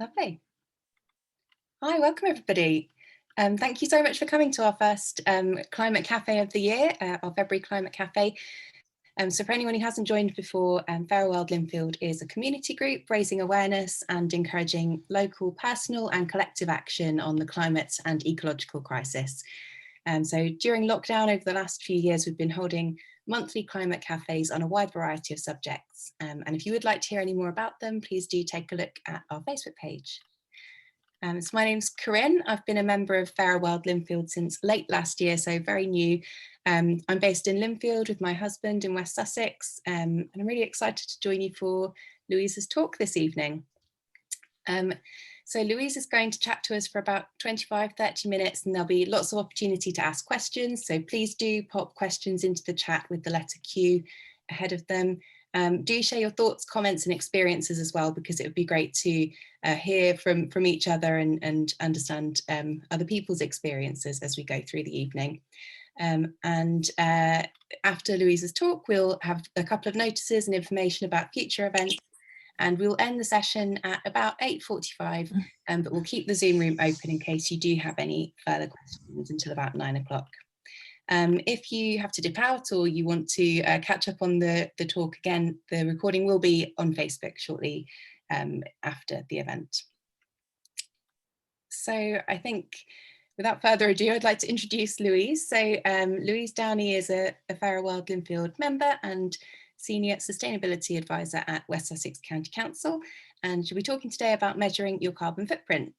Lovely. Hi, welcome everybody. Thank you so much for coming to our first Climate Cafe of the year, our February Climate Cafe. So for anyone who hasn't joined before, Fairworld Linfield is a community group raising awareness and encouraging local, personal and collective action on the climate and ecological crisis. So during lockdown over the last few years, we've been holding monthly climate cafes on a wide variety of subjects. And if you would like to hear any more about them, please do take a look at our Facebook page. So my name's Corinne. I've been a member of Fairworld Linfield since late last year, so very new. I'm based in Linfield with my husband in West Sussex, and I'm really excited to join you for Louise's talk this evening. So Louise is going to chat to us for about 25-30 minutes, and there'll be lots of opportunity to ask questions. So please do pop questions into the chat with the letter Q ahead of them. Do share your thoughts, comments and experiences as well, because it would be great to hear from each other and understand other people's experiences as we go through the evening. After Louise's talk, we'll have a couple of notices and information about future events, and we'll end the session at about 8:45, but we'll keep the Zoom room open in case you do have any further questions until about 9 o'clock. If you have to dip out or you want to catch up on the talk again, the recording will be on Facebook shortly after the event. So I think without further ado, I'd like to introduce Louise. So Louise Downey is a Fairworld Linfield member and Senior Sustainability Advisor at West Sussex County Council, and she'll be talking today about measuring your carbon footprint.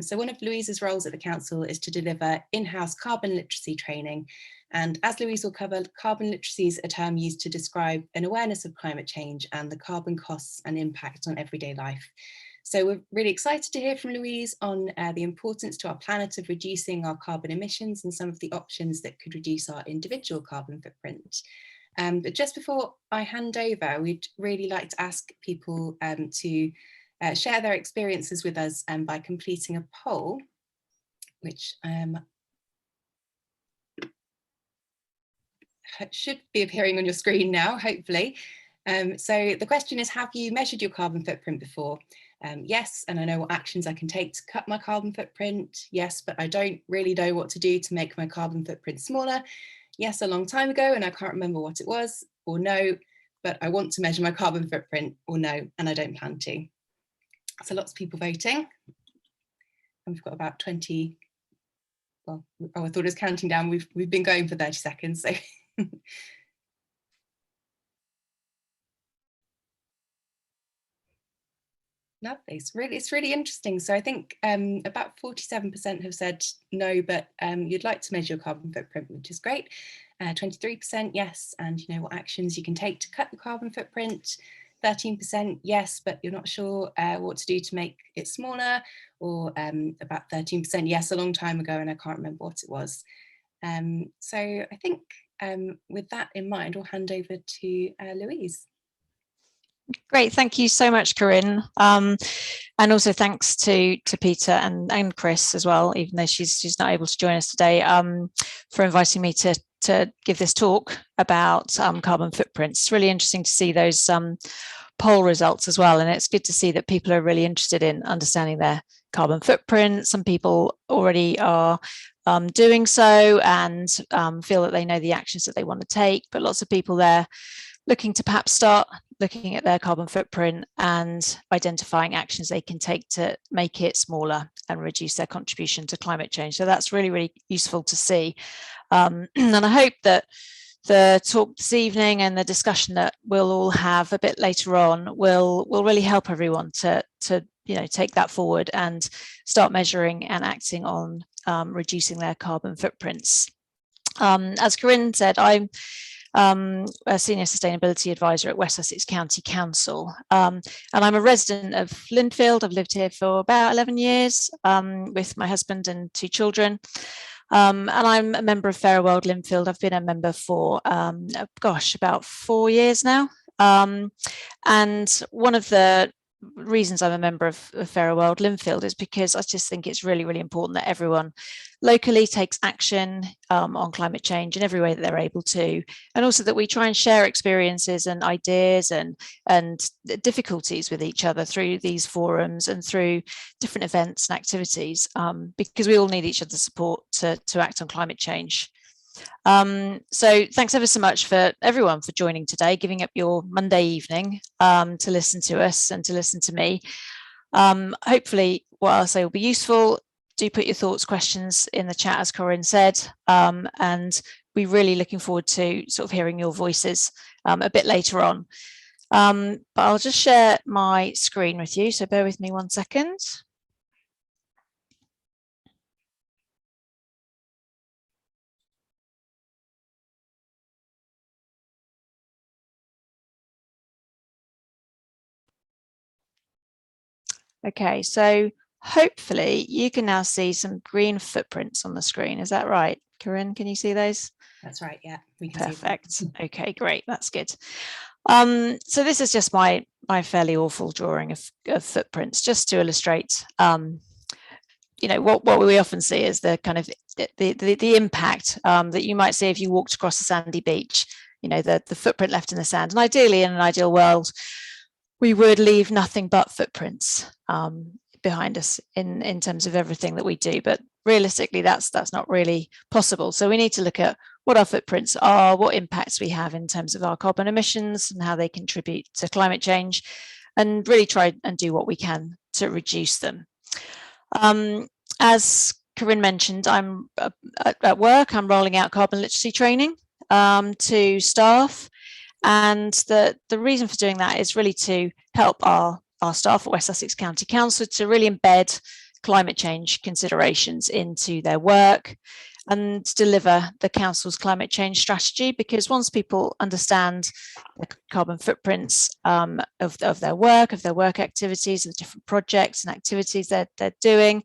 So one of Louise's roles at the council is to deliver in-house carbon literacy training, and as Louise will cover, carbon literacy is a term used to describe an awareness of climate change and the carbon costs and impact on everyday life. So we're really excited to hear from Louise on the importance to our planet of reducing our carbon emissions and some of the options that could reduce our individual carbon footprint. But just before I hand over, we'd really like to ask people to share their experiences with us by completing a poll, which should be appearing on your screen now, hopefully. So the question is, have you measured your carbon footprint before? Yes, and I know what actions I can take to cut my carbon footprint. Yes, but I don't really know what to do to make my carbon footprint smaller. Yes, a long time ago and I can't remember what it was, or no, but I want to measure my carbon footprint, or no, and I don't plan to. So lots of people voting. And we've got about 20, well, oh, I thought it was counting down. We've been going for 30 seconds, so. Lovely. It's really interesting. So I think about 47% have said no, but you'd like to measure your carbon footprint, which is great. 23% yes, and you know what actions you can take to cut the carbon footprint. 13% yes, but you're not sure what to do to make it smaller, or about 13% yes, a long time ago, and I can't remember what it was. So I think with that in mind, we'll hand over to Louise. Great, thank you so much, Corinne. And also thanks to Peter and Chris as well, even though she's not able to join us today, for inviting me to give this talk about carbon footprints. It's really interesting to see those poll results as well, and it's good to see that people are really interested in understanding their carbon footprint. Some people already are doing so and feel that they know the actions that they want to take, but lots of people there looking to perhaps start looking at their carbon footprint and identifying actions they can take to make it smaller and reduce their contribution to climate change. So that's really, really useful to see. And I hope that the talk this evening and the discussion that we'll all have a bit later on will really help everyone to take that forward and start measuring and acting on reducing their carbon footprints. As Corinne said, I'm a Senior Sustainability Advisor at West Sussex County Council, and I'm a resident of Linfield. I've lived here for about 11 years with my husband and 2 children, and I'm a member of Fairworld Linfield. I've been a member for about 4 years now, and one of the reasons I'm a member of Fairworld Linfield is because I just think it's really, really important that everyone locally takes action on climate change in every way that they're able to, and also that we try and share experiences and ideas and difficulties with each other through these forums and through different events and activities, because we all need each other's support to act on climate change. So thanks ever so much for everyone for joining today, giving up your Monday evening to listen to us and to listen to me. Hopefully what I'll say will be useful. Do put your thoughts, questions in the chat, as Corinne said, and we're really looking forward to sort of hearing your voices a bit later on. But I'll just share my screen with you, so bear with me 1 second. Okay, so hopefully you can now see some green footprints on the screen. Is that right, Corinne? Can you see those? That's right, yeah, we can Perfect. see them. Okay, great, that's good. So this is just my fairly awful drawing of footprints, just to illustrate you know, what we often see is the kind of the impact that you might see if you walked across a sandy beach, you know, the footprint left in the sand. And ideally, in an ideal world, we would leave nothing but footprints behind us in terms of everything that we do. But realistically, that's not really possible. So we need to look at what our footprints are, what impacts we have in terms of our carbon emissions and how they contribute to climate change, and really try and do what we can to reduce them. As Corinne mentioned, I'm at work, I'm rolling out carbon literacy training to staff. And the reason for doing that is really to help our staff at West Sussex County Council to really embed climate change considerations into their work and deliver the council's climate change strategy. Because once people understand the carbon footprints of their work activities, of the different projects and activities they're doing,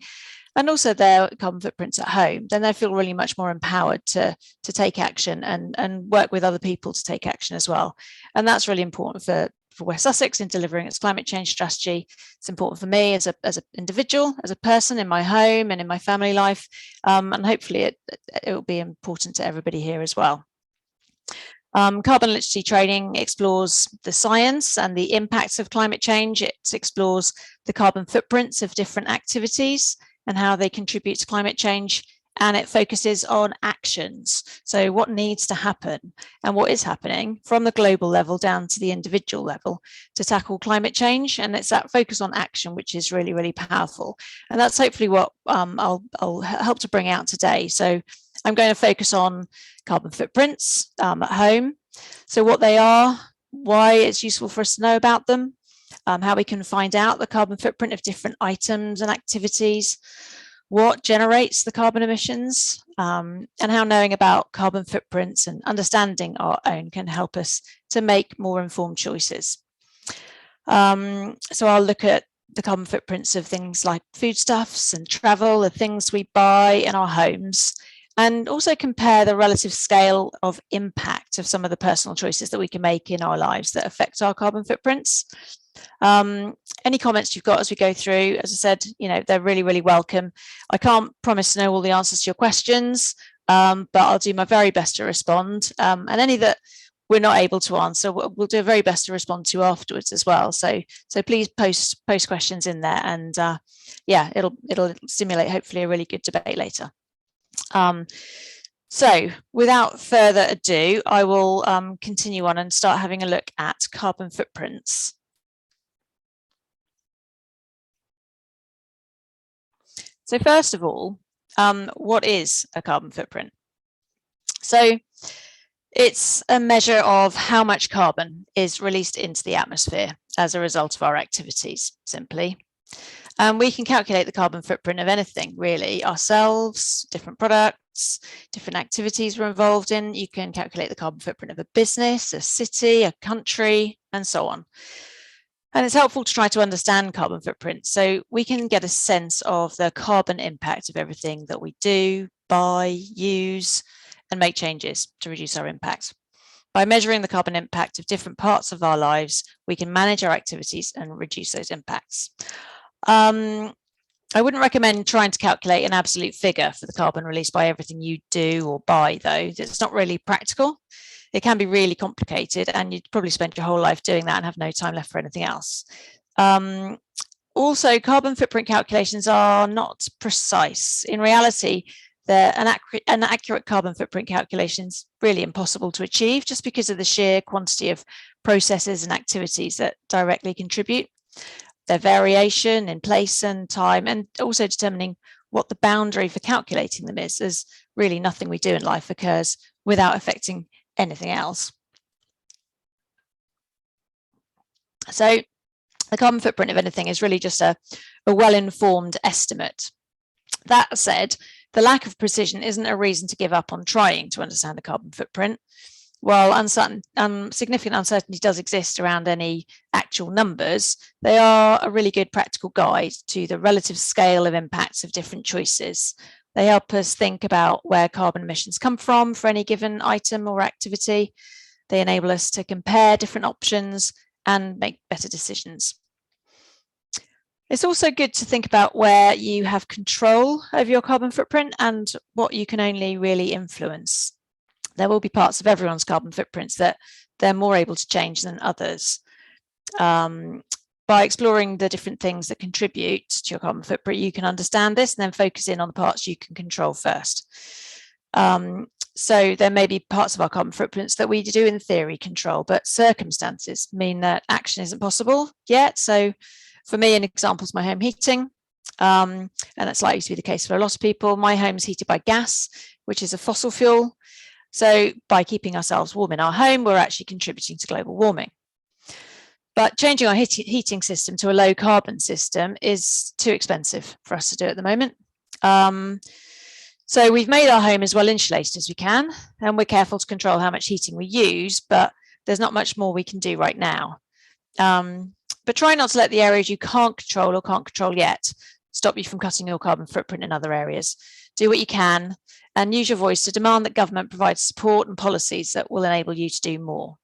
and also their carbon footprints at home, then they feel really much more empowered to take action and work with other people to take action as well. And that's really important for West Sussex in delivering its climate change strategy. It's important for me as an individual, as a person in my home and in my family life, and hopefully it will be important to everybody here as well. Carbon literacy training explores the science and the impacts of climate change. It explores the carbon footprints of different activities and how they contribute to climate change, and it focuses on actions. So what needs to happen and what is happening from the global level down to the individual level to tackle climate change. And it's that focus on action which is really, really powerful. And that's hopefully what I'll help to bring out today. So I'm going to focus on carbon footprints at home. So what they are, why it's useful for us to know about them, how we can find out the carbon footprint of different items and activities, what generates the carbon emissions, and how knowing about carbon footprints and understanding our own can help us to make more informed choices. So I'll look at the carbon footprints of things like foodstuffs and travel, the things we buy in our homes, and also compare the relative scale of impact of some of the personal choices that we can make in our lives that affect our carbon footprints. Any comments you've got as we go through, as I said, you know, they're really, really welcome. I can't promise to know all the answers to your questions, but I'll do my very best to respond. And any that we're not able to answer, we'll do our very best to respond to afterwards as well. So please post questions in there, and yeah, it'll stimulate hopefully a really good debate later. So without further ado, I will continue on and start having a look at carbon footprints. So first of all, what is a carbon footprint? So it's a measure of how much carbon is released into the atmosphere as a result of our activities, simply. And we can calculate the carbon footprint of anything, really, ourselves, different products, different activities we're involved in. You can calculate the carbon footprint of a business, a city, a country, and so on. And it's helpful to try to understand carbon footprints so we can get a sense of the carbon impact of everything that we do, buy, use, and make changes to reduce our impact. By measuring the carbon impact of different parts of our lives, we can manage our activities and reduce those impacts. I wouldn't recommend trying to calculate an absolute figure for the carbon released by everything you do or buy, though. It's not really practical. It can be really complicated, and you'd probably spend your whole life doing that and have no time left for anything else. Also, carbon footprint calculations are not precise. In reality, an accurate carbon footprint calculation is really impossible to achieve just because of the sheer quantity of processes and activities that directly contribute. Their variation in place and time, and also determining what the boundary for calculating them is, as really nothing we do in life occurs without affecting anything else. So the carbon footprint of anything is really just a well-informed estimate. That said, the lack of precision isn't a reason to give up on trying to understand the carbon footprint. While significant uncertainty does exist around any actual numbers, they are a really good practical guide to the relative scale of impacts of different choices. They help us think about where carbon emissions come from for any given item or activity. They enable us to compare different options and make better decisions. It's also good to think about where you have control over your carbon footprint and what you can only really influence. There will be parts of everyone's carbon footprints that they're more able to change than others. By exploring the different things that contribute to your carbon footprint, you can understand this and then focus in on the parts you can control first. So there may be parts of our carbon footprints that we do in theory control, but circumstances mean that action isn't possible yet. So for me, an example is my home heating, and that's likely to be the case for a lot of people. My home is heated by gas, which is a fossil fuel. So by keeping ourselves warm in our home, we're actually contributing to global warming. But changing our heating system to a low carbon system is too expensive for us to do at the moment. So we've made our home as well insulated as we can, and we're careful to control how much heating we use, but there's not much more we can do right now. But try not to let the areas you can't control or can't control yet stop you from cutting your carbon footprint in other areas. Do what you can and use your voice to demand that government provides support and policies that will enable you to do more.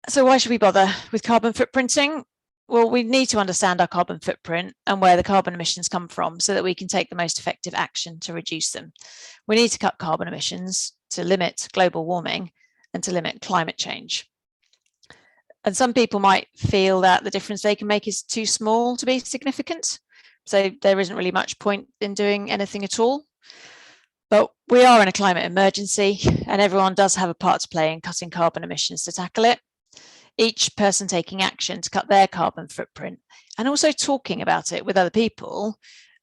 So why should we bother with carbon footprinting? Well, we need to understand our carbon footprint and where the carbon emissions come from so that we can take the most effective action to reduce them. We need to cut carbon emissions to limit global warming and to limit climate change. And some people might feel that the difference they can make is too small to be significant. So there isn't really much point in doing anything at all. But we are in a climate emergency, and everyone does have a part to play in cutting carbon emissions to tackle it. Each person taking action to cut their carbon footprint and also talking about it with other people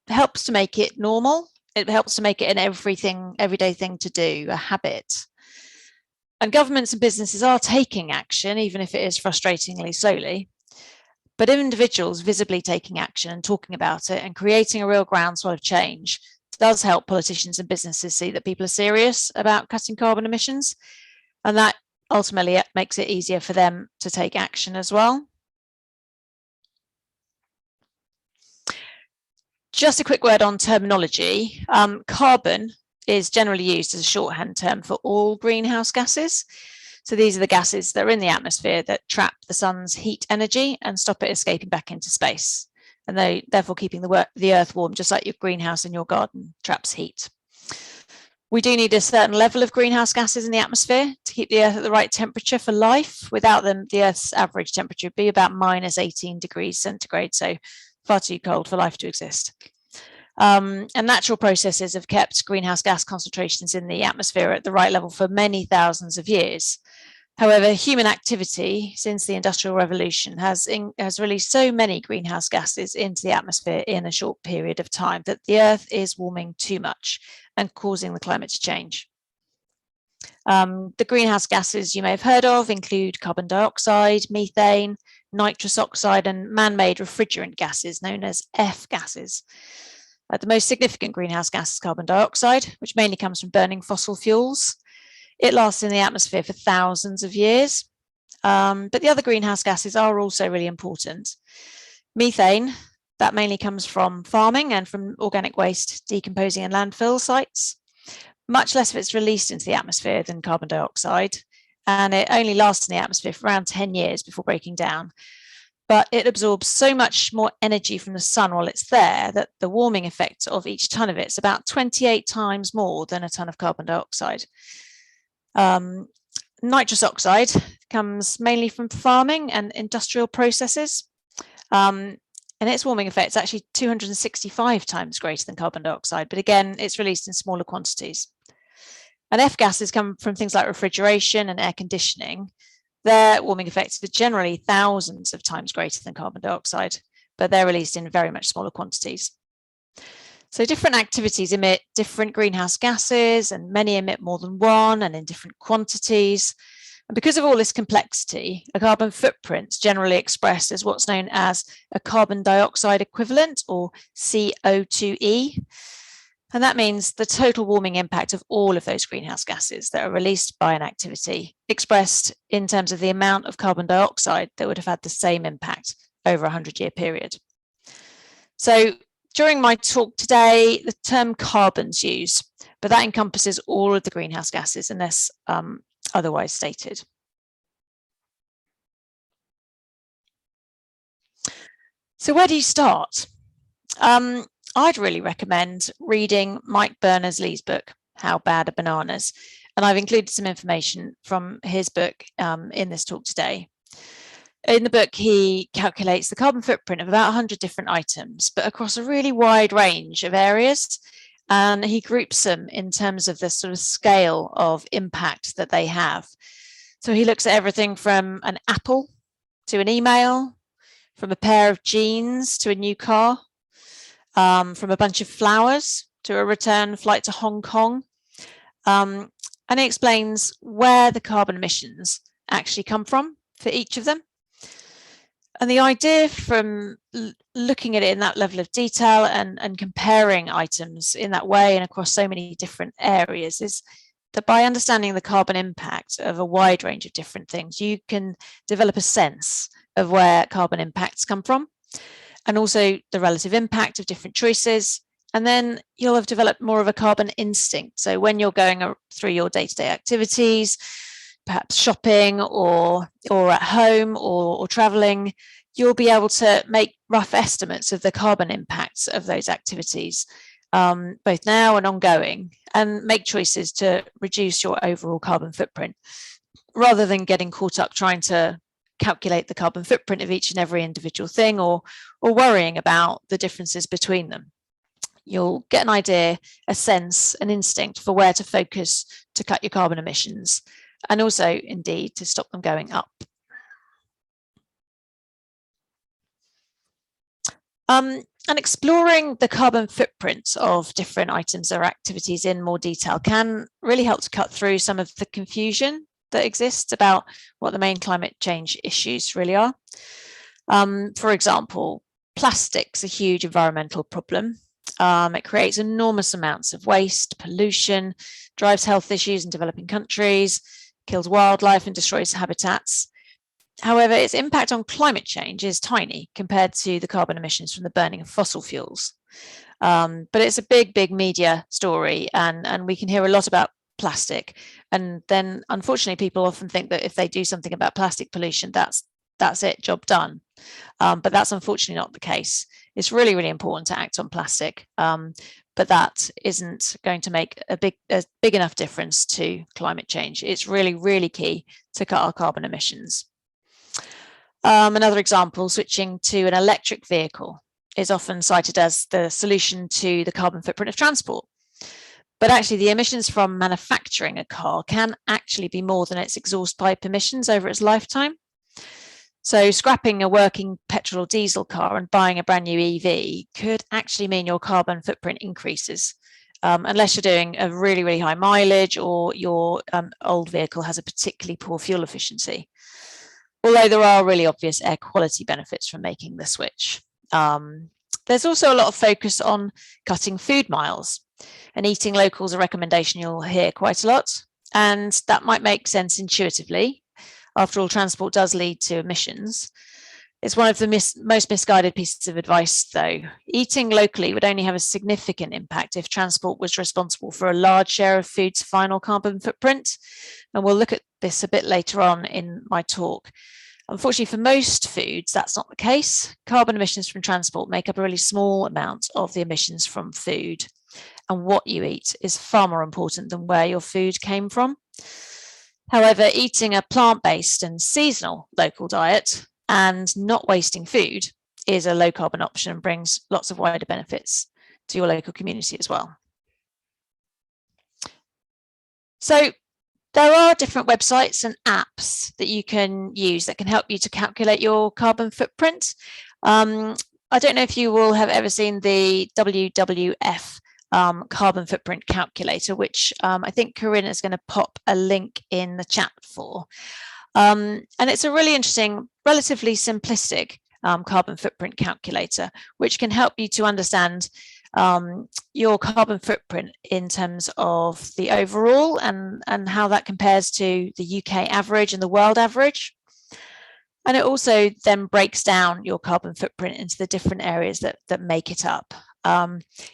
helps to make it normal. It helps to make it an everyday thing to do, a habit. And governments and businesses are taking action, even if it is frustratingly slowly. But individuals visibly taking action and talking about it and creating a real groundswell of change does help politicians and businesses see that people are serious about cutting carbon emissions. And that ultimately makes it easier for them to take action as well. Just a quick word on terminology. Carbon is generally used as a shorthand term for all greenhouse gases. So these are the gases that are in the atmosphere that trap the sun's heat energy and stop it escaping back into space. And they therefore keeping the earth warm, just like your greenhouse in your garden traps heat. We do need a certain level of greenhouse gases in the atmosphere to keep the earth at the right temperature for life. Without them, the earth's average temperature would be about -18 degrees centigrade, so far too cold for life to exist. And natural processes have kept greenhouse gas concentrations in the atmosphere at the right level for many thousands of years. However, human activity since the Industrial Revolution has released so many greenhouse gases into the atmosphere in a short period of time that the Earth is warming too much and causing the climate to change. The greenhouse gases you may have heard of include carbon dioxide, methane, nitrous oxide, and man-made refrigerant gases known as F gases. The most significant greenhouse gas is carbon dioxide, which mainly comes from burning fossil fuels. It lasts in the atmosphere for thousands of years, but the other greenhouse gases are also really important. Methane, that mainly comes from farming and from organic waste decomposing in landfill sites. Much less of it's released into the atmosphere than carbon dioxide, and it only lasts in the atmosphere for around 10 years before breaking down. but it absorbs so much more energy from the sun while it's there that the warming effect of each ton of it is about 28 times more than a ton of carbon dioxide. Nitrous oxide comes mainly from farming and industrial processes, and its warming effect is actually 265 times greater than carbon dioxide, but again, it's released in smaller quantities. And F gases come from things like refrigeration and air conditioning. Their warming effects are generally thousands of times greater than carbon dioxide, but they're released in very much smaller quantities. So different activities emit different greenhouse gases, and many emit more than one and in different quantities. And because of all this complexity, a carbon footprint is generally expressed as what's known as a carbon dioxide equivalent, or CO2e. And that means the total warming impact of all of those greenhouse gases that are released by an activity, expressed in terms of the amount of carbon dioxide that would have had the same impact over a 100-year period. So during my talk today, the term carbon's used, but that encompasses all of the greenhouse gases unless otherwise stated. So where do you start? I'd really recommend reading Mike Berners-Lee's book, How Bad Are Bananas? And I've included some information from his book in this talk today. In the book, he calculates the carbon footprint of about 100 different items, but across a really wide range of areas. And he groups them in terms of the sort of scale of impact that they have. So he looks at everything from an apple to an email, from a pair of jeans to a new car, from a bunch of flowers to a return flight to Hong Kong. And he explains where the carbon emissions actually come from for each of them. And the idea from looking at it in that level of detail and comparing items in that way and across so many different areas is that by understanding the carbon impact of a wide range of different things, you can develop a sense of where carbon impacts come from, and also the relative impact of different choices. And then you'll have developed more of a carbon instinct. So when you're going through your day-to-day activities, perhaps shopping or at home or traveling, you'll be able to make rough estimates of the carbon impacts of those activities, both now and ongoing, and make choices to reduce your overall carbon footprint, rather than getting caught up trying to calculate the carbon footprint of each and every individual thing or worrying about the differences between them. You'll get an idea, a sense, an instinct for where to focus to cut your carbon emissions, and also indeed to stop them going up. And exploring the carbon footprint of different items or activities in more detail can really help to cut through some of the confusion that exists about what the main climate change issues really are. For example, plastic's a huge environmental problem. It creates enormous amounts of waste, pollution, drives health issues in developing countries, kills wildlife and destroys habitats. However, its impact on climate change is tiny compared to the carbon emissions from the burning of fossil fuels. But it's a big, big media story, and we can hear a lot about plastic. And then, unfortunately, people often think that if they do something about plastic pollution, that's it, job done. But that's unfortunately not the case. It's really, really important to act on plastic, but that isn't going to make a big enough difference to climate change. It's really, really key to cut our carbon emissions. Another example, switching to an electric vehicle is often cited as the solution to the carbon footprint of transport. But actually, the emissions from manufacturing a car can actually be more than its exhaust pipe emissions over its lifetime. So scrapping a working petrol or diesel car and buying a brand new EV could actually mean your carbon footprint increases, unless you're doing a really, really high mileage or your old vehicle has a particularly poor fuel efficiency. Although there are really obvious air quality benefits from making the switch. There's also a lot of focus on cutting food miles, and eating local is a recommendation you'll hear quite a lot, and that might make sense intuitively. After all, transport does lead to emissions. It's one of the most misguided pieces of advice, though. Eating locally would only have a significant impact if transport was responsible for a large share of food's final carbon footprint. And we'll look at this a bit later on in my talk. Unfortunately, for most foods, that's not the case. Carbon emissions from transport make up a really small amount of the emissions from food. And what you eat is far more important than where your food came from. However, eating a plant-based and seasonal local diet and not wasting food is a low carbon option and brings lots of wider benefits to your local community as well. So there are different websites and apps that you can use that can help you to calculate your carbon footprint. I don't know if you will have ever seen the WWF carbon footprint calculator, which I think Corinne is going to pop a link in the chat for. And it's a really interesting, relatively simplistic carbon footprint calculator, which can help you to understand your carbon footprint in terms of the overall and how that compares to the UK average and the world average. And it also then breaks down your carbon footprint into the different areas that make it up.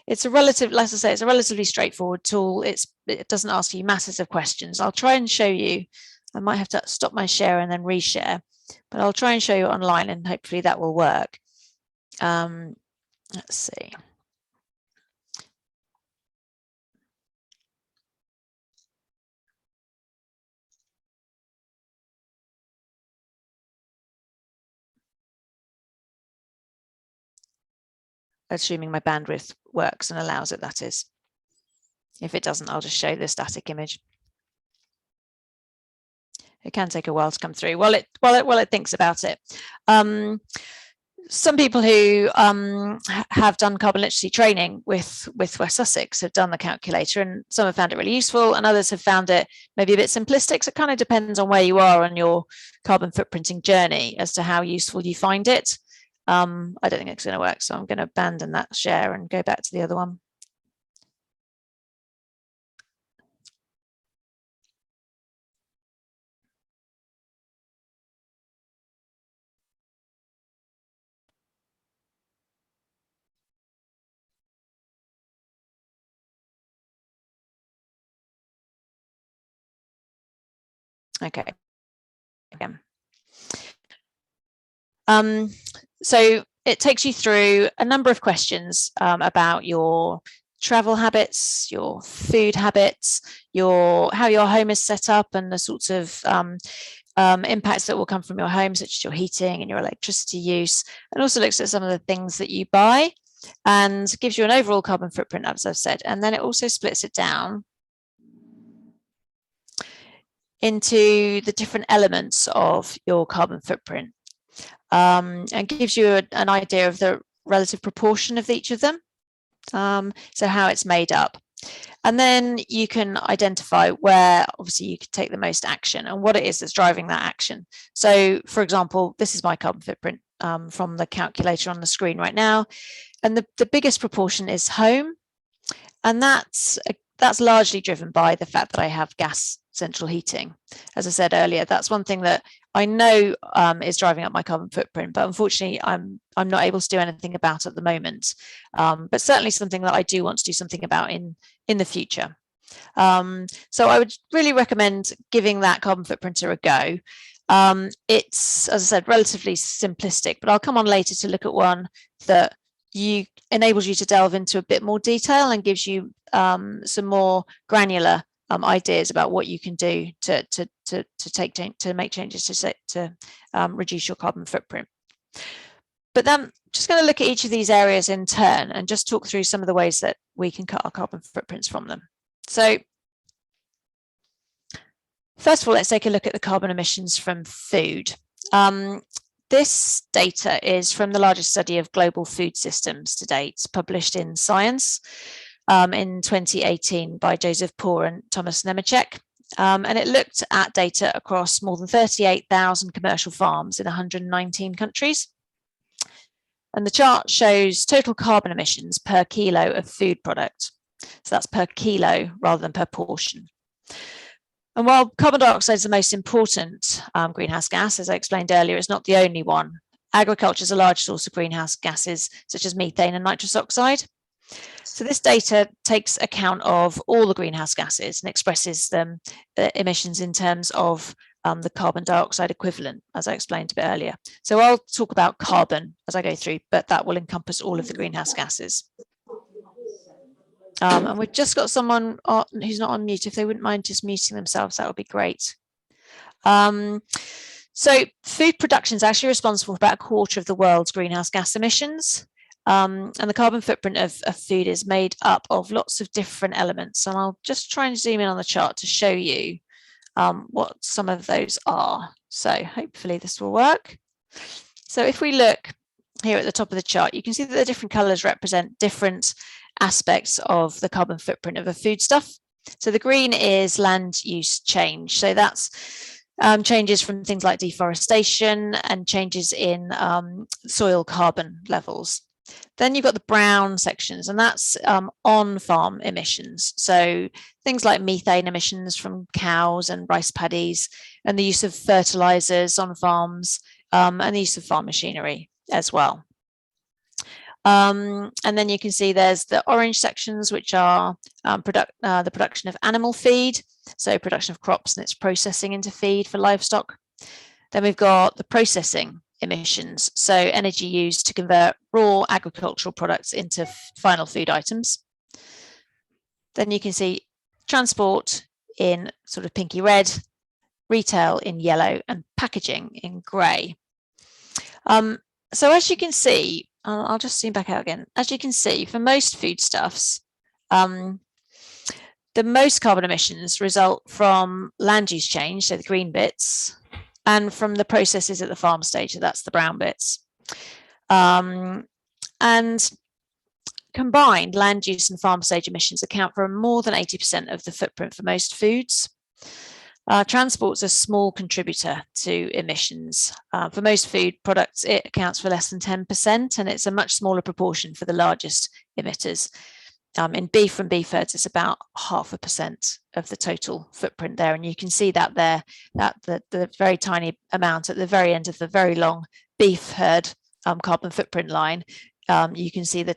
It's a relative, like I say, it's a relatively straightforward tool. It doesn't ask you masses of questions. I'll try and show you. I might have to stop my share and then reshare, but I'll try and show you online and hopefully that will work. Let's see. Assuming my bandwidth works and allows it, that is. If it doesn't, I'll just show the static image. It can take a while to come through while it thinks about it. Some people who have done carbon literacy training with West Sussex have done the calculator, and some have found it really useful and others have found it maybe a bit simplistic. So it kind of depends on where you are on your carbon footprinting journey as to how useful you find it. I don't think it's going to work, so I'm going to abandon that share and go back to the other one. Okay. So it takes you through a number of questions about your travel habits, your food habits, how your home is set up, and the sorts of impacts that will come from your home, such as your heating and your electricity use, and also looks at some of the things that you buy and gives you an overall carbon footprint, as I've said. And then it also splits it down into the different elements of your carbon footprint. And gives you an idea of the relative proportion of each of them, so how it's made up. And then you can identify where obviously you could take the most action and what it is that's driving that action. So for example, this is my carbon footprint from the calculator on the screen right now, and the biggest proportion is home, and that's largely driven by the fact that I have gas central heating. As I said earlier, that's one thing that I know is driving up my carbon footprint, but unfortunately I'm not able to do anything about at the moment, but certainly something that I do want to do something about in the future. So I would really recommend giving that carbon footprinter a go. It's, as I said, relatively simplistic, but I'll come on later to look at one that enables you to delve into a bit more detail and gives you some more granular ideas about what you can do to make changes to reduce your carbon footprint. But then just going to look at each of these areas in turn and just talk through some of the ways that we can cut our carbon footprints from them. So first of all, let's take a look at the carbon emissions from food. This data is from the largest study of global food systems to date, published in Science in 2018 by Joseph Poor and Thomas Nemeczek. And it looked at data across more than 38,000 commercial farms in 119 countries. And the chart shows total carbon emissions per kilo of food product. So that's per kilo rather than per portion. And while carbon dioxide is the most important greenhouse gas, as I explained earlier, it's not the only one. Agriculture is a large source of greenhouse gases, such as methane and nitrous oxide. So this data takes account of all the greenhouse gases and expresses them emissions in terms of the carbon dioxide equivalent, as I explained a bit earlier. So I'll talk about carbon as I go through, but that will encompass all of the greenhouse gases. And we've just got someone who's not on mute. If they wouldn't mind just muting themselves, that would be great. So food production is actually responsible for about a quarter of the world's greenhouse gas emissions. And the carbon footprint of food is made up of lots of different elements. And I'll just try and zoom in on the chart to show you what some of those are. So hopefully this will work. So if we look here at the top of the chart, you can see that the different colours represent different aspects of the carbon footprint of a foodstuff. So the green is land use change. So that's changes from things like deforestation and changes in soil carbon levels. Then you've got the brown sections, and that's on-farm emissions. So things like methane emissions from cows and rice paddies, and the use of fertilizers on farms, and the use of farm machinery as well. And then you can see there's the orange sections, which are the production of animal feed, so production of crops and its processing into feed for livestock. Then we've got the processing emissions, so energy used to convert raw agricultural products into final food items. Then you can see transport in sort of pinky red, retail in yellow, and packaging in grey. So as you can see, I'll just zoom back out again. As you can see, for most foodstuffs, the most carbon emissions result from land use change, so the green bits, and from the processes at the farm stage, so that's the brown bits. And combined, land use and farm stage emissions account for more than 80% of the footprint for most foods. Transport's a small contributor to emissions. For most food products, it accounts for less than 10%, and it's a much smaller proportion for the largest emitters. In beef and beef herds, it's about 0.5% of the total footprint there, and you can see that there, that the very tiny amount at the very end of the very long beef herd carbon footprint line. You can see the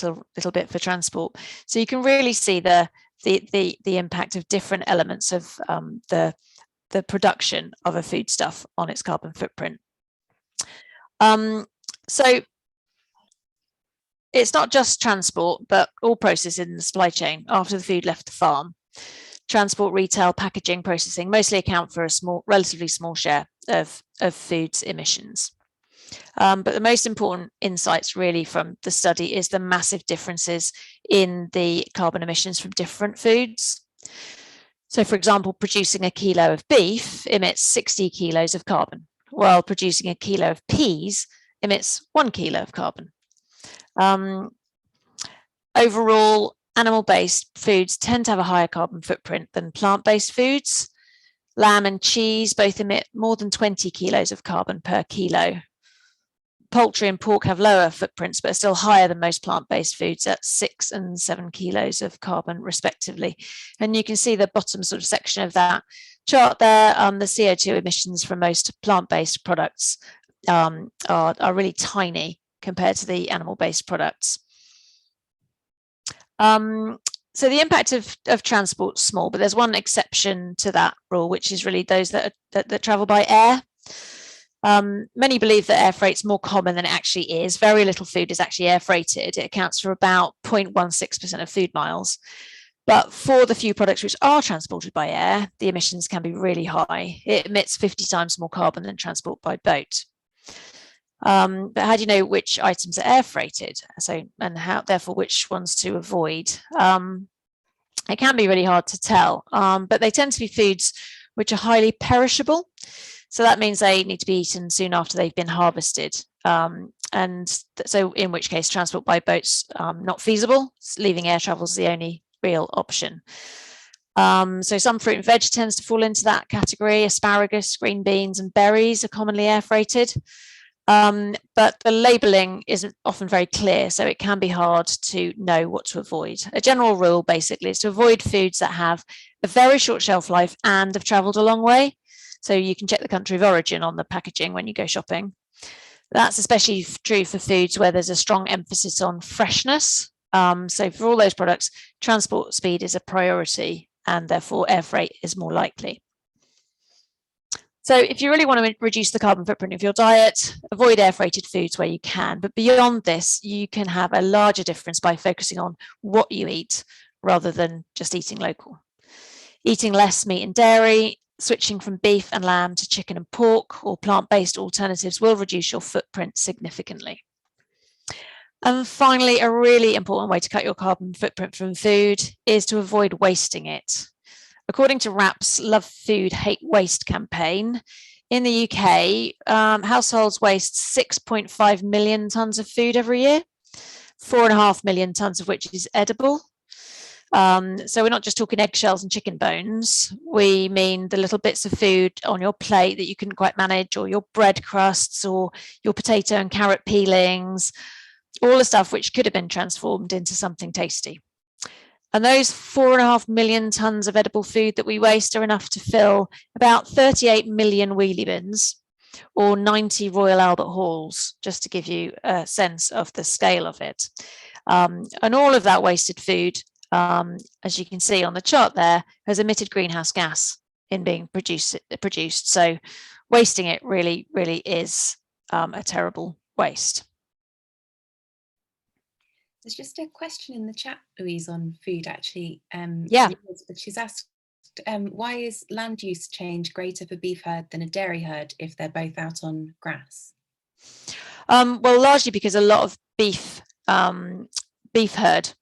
little bit for transport, so you can really see the impact of different elements of the production of a foodstuff on its carbon footprint. So it's not just transport, but all processes in the supply chain after the food left the farm. Transport, retail, packaging, processing mostly account for a relatively small share of food's emissions. But the most important insights really from the study is the massive differences in the carbon emissions from different foods. So for example, producing a kilo of beef emits 60 kilos of carbon, while producing a kilo of peas emits 1 kilo of carbon. Overall, animal-based foods tend to have a higher carbon footprint than plant-based foods. Lamb and cheese both emit more than 20 kilos of carbon per kilo. Poultry and pork have lower footprints, but are still higher than most plant-based foods at 6 and 7 kilos of carbon, respectively. And you can see the bottom sort of section of that chart there. The CO2 emissions from most plant-based products are really tiny compared to the animal-based products. So the impact of transport is small, but there's one exception to that rule, which is really those that travel by air. Many believe that air freight's more common than it actually is. Very little food is actually air freighted. It accounts for about 0.16% of food miles. But for the few products which are transported by air, the emissions can be really high. It emits 50 times more carbon than transport by boat. But how do you know which items are air freighted? So, and how, therefore, which ones to avoid? It can be really hard to tell, but they tend to be foods which are highly perishable. So that means they need to be eaten soon after they've been harvested. So in which case transport by boat's not feasible. Leaving air travel is the only real option. So some fruit and veg tends to fall into that category. Asparagus, green beans and berries are commonly air freighted. But the labelling isn't often very clear, so it can be hard to know what to avoid. A general rule basically is to avoid foods that have a very short shelf life and have travelled a long way. So you can check the country of origin on the packaging when you go shopping. That's especially true for foods where there's a strong emphasis on freshness. So for all those products, transport speed is a priority and therefore air freight is more likely. So if you really want to reduce the carbon footprint of your diet, avoid air freighted foods where you can. But beyond this, you can have a larger difference by focusing on what you eat rather than just eating local. Eating less meat and dairy, switching from beef and lamb to chicken and pork or plant-based alternatives will reduce your footprint significantly. And finally, a really important way to cut your carbon footprint from food is to avoid wasting it. According to WRAP's Love Food, Hate Waste campaign, in the UK, households waste 6.5 million tonnes of food every year, 4.5 million tonnes of which is edible. So we're not just talking eggshells and chicken bones. We mean the little bits of food on your plate that you couldn't quite manage, or your bread crusts, or your potato and carrot peelings, all the stuff which could have been transformed into something tasty. And those 4.5 million tonnes of edible food that we waste are enough to fill about 38 million wheelie bins or 90 Royal Albert Halls, just to give you a sense of the scale of it. And all of that wasted food, as you can see on the chart there, has emitted greenhouse gas in being produced. So wasting it really, really is a terrible waste. There's just a question in the chat, Louise, on food, actually. Yeah. She's asked, why is land use change greater for beef herd than a dairy herd if they're both out on grass? Well, largely because a lot of beef herd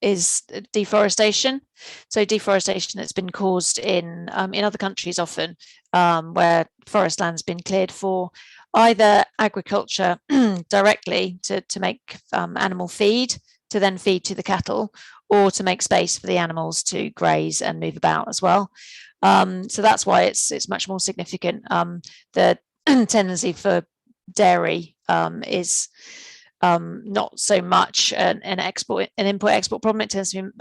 is deforestation. So deforestation that's been caused in other countries often, where forest land's been cleared for either agriculture directly to make animal feed, to then feed to the cattle, or to make space for the animals to graze and move about as well. So that's why it's much more significant. The tendency for dairy is not so much an import-export problem. It tends to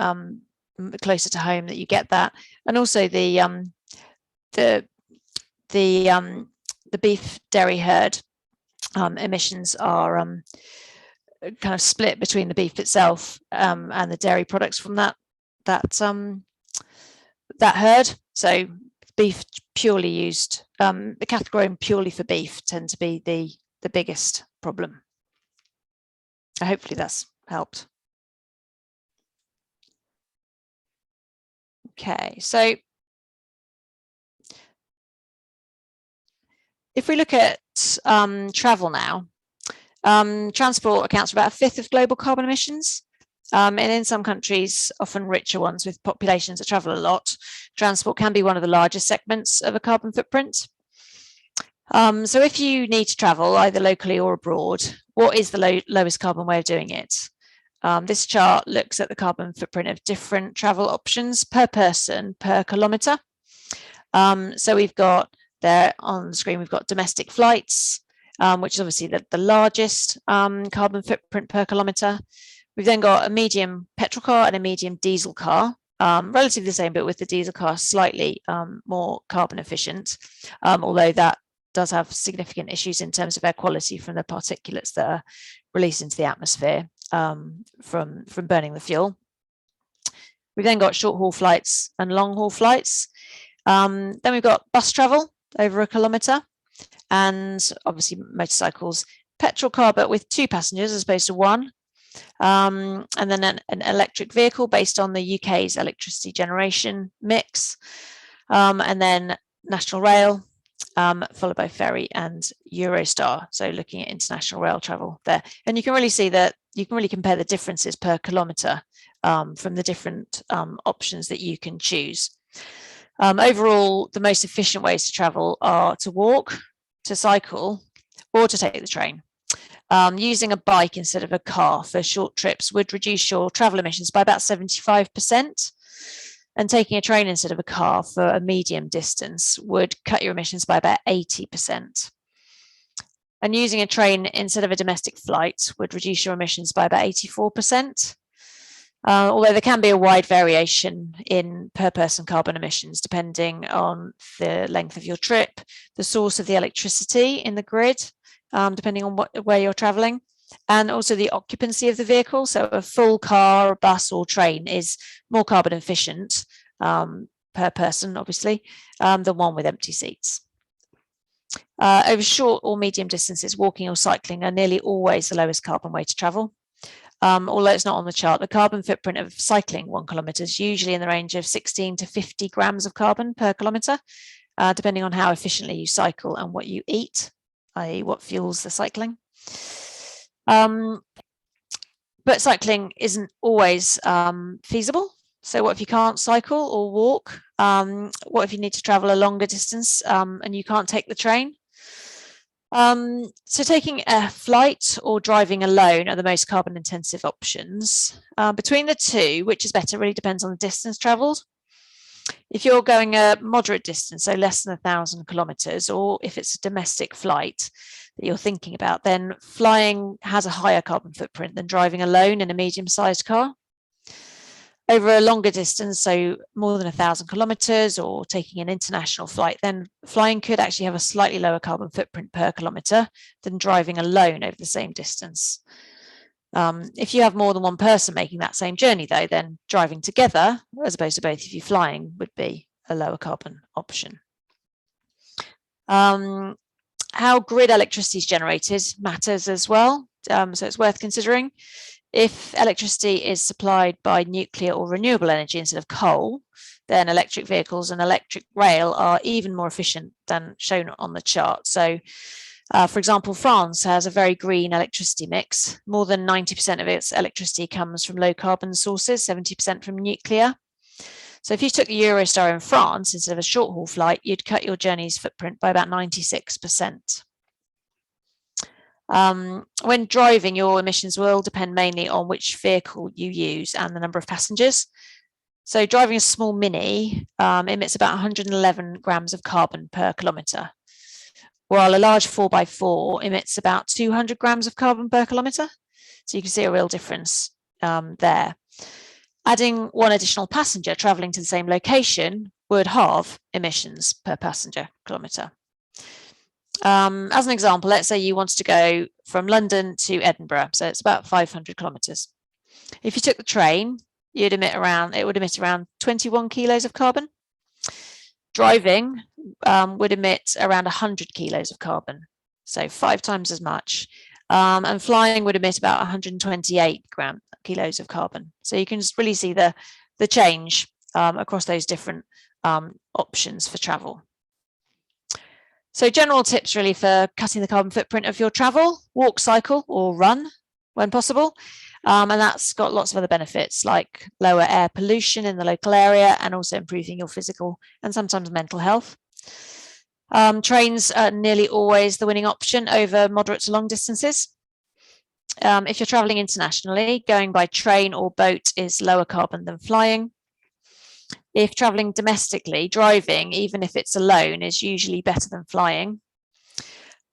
be closer to home that you get that, and also the beef dairy herd emissions are kind of split between the beef itself and the dairy products from that herd. So beef purely used, the cattle grown purely for beef tend to be the biggest problem. Hopefully that's helped. Okay, so if we look at travel now, transport accounts for about 1/5 of global carbon emissions. And in some countries, often richer ones with populations that travel a lot, transport can be one of the largest segments of a carbon footprint. So if you need to travel either locally or abroad, what is the lowest carbon way of doing it? This chart looks at the carbon footprint of different travel options per person per kilometre. So we've got there on the screen, we've got domestic flights, which is obviously the largest carbon footprint per kilometre. We've then got a medium petrol car and a medium diesel car, relatively the same, but with the diesel car slightly more carbon efficient, although that does have significant issues in terms of air quality from the particulates that are released into the atmosphere from burning the fuel. We've then got short haul flights and long haul flights. Then we've got bus travel over a kilometre, and obviously motorcycles, petrol car but with 2 passengers as opposed to 1, and then an electric vehicle based on the UK's electricity generation mix, and then national rail, followed by ferry and Eurostar. So looking at international rail travel there, and you can really see that you can really compare the differences per kilometre from the different options that you can choose. Overall, the most efficient ways to travel are to walk, to cycle, or to take the train. Using a bike instead of a car for short trips would reduce your travel emissions by about 75%. And taking a train instead of a car for a medium distance would cut your emissions by about 80%. And using a train instead of a domestic flight would reduce your emissions by about 84%. Although there can be a wide variation in per person carbon emissions depending on the length of your trip, the source of the electricity in the grid, depending on where you're traveling, and also the occupancy of the vehicle. So a full car, a bus or train is more carbon efficient per person, obviously, than one with empty seats. Over short or medium distances, walking or cycling are nearly always the lowest carbon way to travel. Although it's not on the chart, the carbon footprint of cycling 1 kilometre is usually in the range of 16 to 50 grams of carbon per kilometre, depending on how efficiently you cycle and what you eat, i.e. what fuels the cycling. But cycling isn't always feasible. So what if you can't cycle or walk? What if you need to travel a longer distance and you can't take the train? So taking a flight or driving alone are the most carbon intensive options. Between the two, which is better, really depends on the distance travelled. If you're going a moderate distance, so less than 1,000 kilometres, or if it's a domestic flight that you're thinking about, then flying has a higher carbon footprint than driving alone in a medium-sized car. Over a longer distance, so more than 1,000 kilometres, or taking an international flight, then flying could actually have a slightly lower carbon footprint per kilometre than driving alone over the same distance. If you have more than one person making that same journey, though, then driving together, as opposed to both of you flying, would be a lower carbon option. How grid electricity is generated matters as well, so it's worth considering. If electricity is supplied by nuclear or renewable energy instead of coal, then electric vehicles and electric rail are even more efficient than shown on the chart. So, for example, France has a very green electricity mix. More than 90% of its electricity comes from low carbon sources, 70% from nuclear. So if you took the Eurostar in France instead of a short haul flight, you'd cut your journey's footprint by about 96%. When driving, your emissions will depend mainly on which vehicle you use and the number of passengers. So driving a small Mini emits about 111 grams of carbon per kilometre, while a large 4x4 emits about 200 grams of carbon per kilometre. So you can see a real difference there. Adding one additional passenger travelling to the same location would halve emissions per passenger kilometre. As an example, let's say you wanted to go from London to Edinburgh, so it's about 500 kilometres. If you took the train, it would emit around 21 kilos of carbon. Driving would emit around 100 kilos of carbon, so 5 times as much. And flying would emit about 128 kilos of carbon. So you can just really see the change across those different options for travel. So general tips really for cutting the carbon footprint of your travel: walk, cycle or run when possible. And that's got lots of other benefits like lower air pollution in the local area and also improving your physical and sometimes mental health. Trains are nearly always the winning option over moderate to long distances. If you're traveling internationally, going by train or boat is lower carbon than flying. If traveling domestically, driving, even if it's alone, is usually better than flying.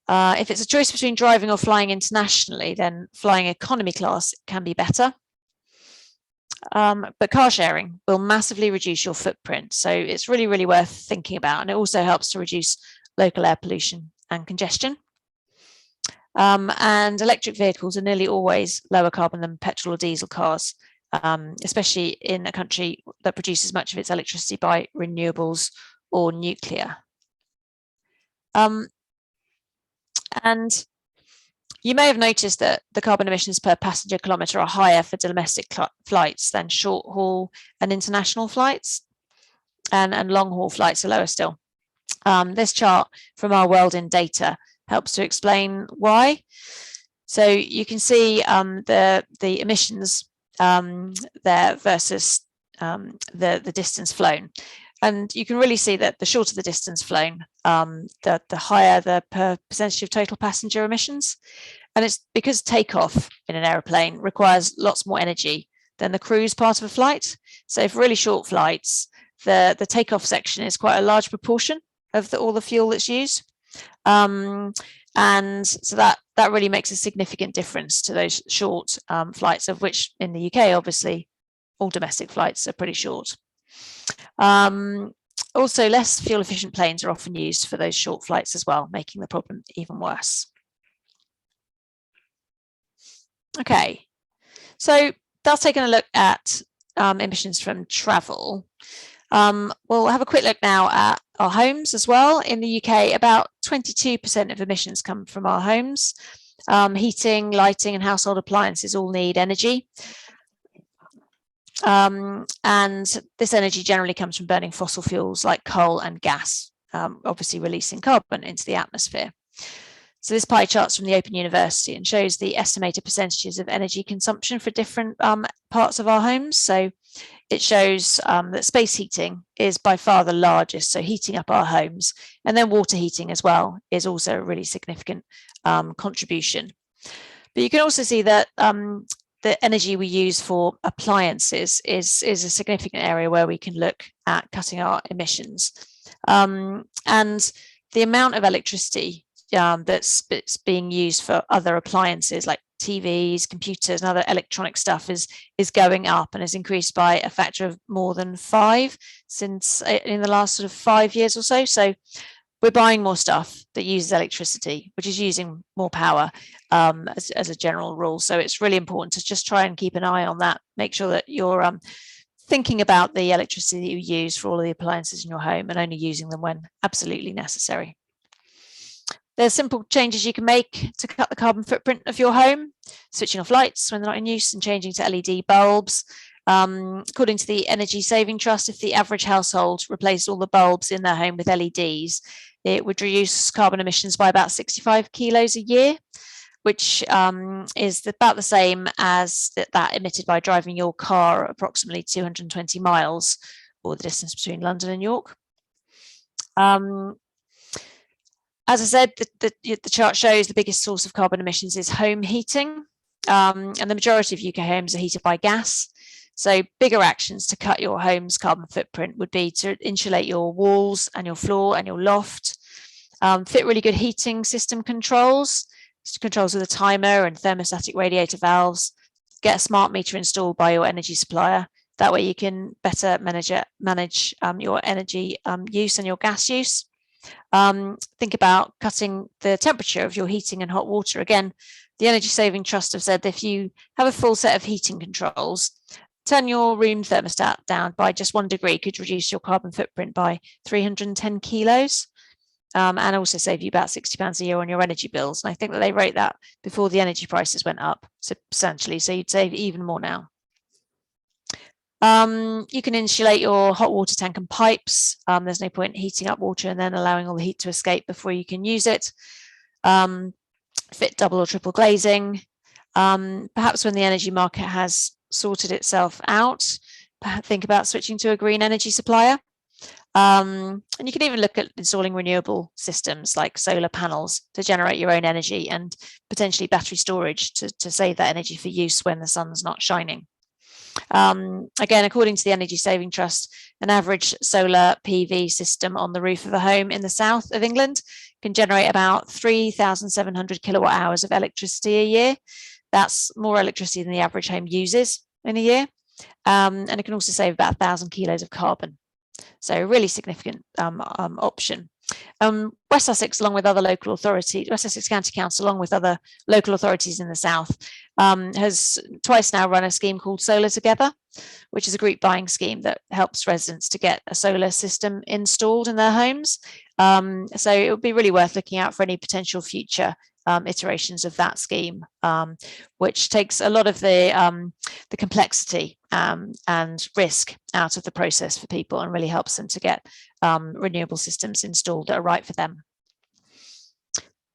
If it's a choice between driving or flying internationally, then flying economy class can be better. But car sharing will massively reduce your footprint. So it's really, really worth thinking about. And it also helps to reduce local air pollution and congestion. And electric vehicles are nearly always lower carbon than petrol or diesel cars, especially in a country that produces much of its electricity by renewables or nuclear. And you may have noticed that the carbon emissions per passenger kilometre are higher for domestic flights than short haul and international flights, and long haul flights are lower still. This chart from our World in Data helps to explain why. So you can see the emissions there versus the distance flown. And you can really see that the shorter the distance flown, the higher the percentage of total passenger emissions. And it's because takeoff in an aeroplane requires lots more energy than the cruise part of a flight. So for really short flights, the takeoff section is quite a large proportion of all the fuel that's used. And so that really makes a significant difference to those short flights, of which in the UK, obviously, all domestic flights are pretty short. Also, less fuel efficient planes are often used for those short flights as well, making the problem even worse. Okay, so that's taking a look at emissions from travel. We'll have a quick look now at our homes as well. In the UK, about 22% of emissions come from our homes. Heating, lighting, and household appliances all need energy. And this energy generally comes from burning fossil fuels like coal and gas, obviously releasing carbon into the atmosphere. So this pie chart's from the Open University and shows the estimated percentages of energy consumption for different parts of our homes. So it shows that space heating is by far the largest, so heating up our homes, and then water heating as well is also a really significant contribution. But you can also see that the energy we use for appliances is a significant area where we can look at cutting our emissions. And the amount of electricity that's being used for other appliances like TVs, computers, and other electronic stuff is going up and has increased by a factor of more than 5 since in the last sort of 5 years or so. So we're buying more stuff that uses electricity, which is using more power as a general rule. So it's really important to just try and keep an eye on that. Make sure that you're thinking about the electricity that you use for all of the appliances in your home and only using them when absolutely necessary. There's simple changes you can make to cut the carbon footprint of your home, switching off lights when they're not in use and changing to LED bulbs. According to the Energy Saving Trust, if the average household replaced all the bulbs in their home with LEDs, it would reduce carbon emissions by about 65 kilos a year, which is about the same as that emitted by driving your car approximately 220 miles, or the distance between London and York. As I said, the chart shows the biggest source of carbon emissions is home heating, and the majority of UK homes are heated by gas. So bigger actions to cut your home's carbon footprint would be to insulate your walls and your floor and your loft, fit really good heating system controls with a timer and thermostatic radiator valves, get a smart meter installed by your energy supplier. That way you can better manage your energy use and your gas use. Think about cutting the temperature of your heating and hot water. Again, the Energy Saving Trust have said that if you have a full set of heating controls, turn your room thermostat down by just 1 degree could reduce your carbon footprint by 310 kilos and also save you about £60 a year on your energy bills. And I think that they wrote that before the energy prices went up substantially, so you'd save even more now. You can insulate your hot water tank and pipes. There's no point heating up water and then allowing all the heat to escape before you can use it. Fit double or triple glazing. Perhaps when the energy market has sorted itself out, think about switching to a green energy supplier. And you can even look at installing renewable systems like solar panels to generate your own energy and potentially battery storage to save that energy for use when the sun's not shining. Again, according to the Energy Saving Trust, an average solar PV system on the roof of a home in the south of England can generate about 3,700 kilowatt hours of electricity a year. That's more electricity than the average home uses in a year. And it can also save about 1,000 kilos of carbon. So a really significant option. West Sussex, along with other local authorities, West Sussex County Council, along with other local authorities in the south, has twice now run a scheme called Solar Together, which is a group buying scheme that helps residents to get a solar system installed in their homes. So it would be really worth looking out for any potential future iterations of that scheme, which takes a lot of the complexity and risk out of the process for people and really helps them to get renewable systems installed that are right for them.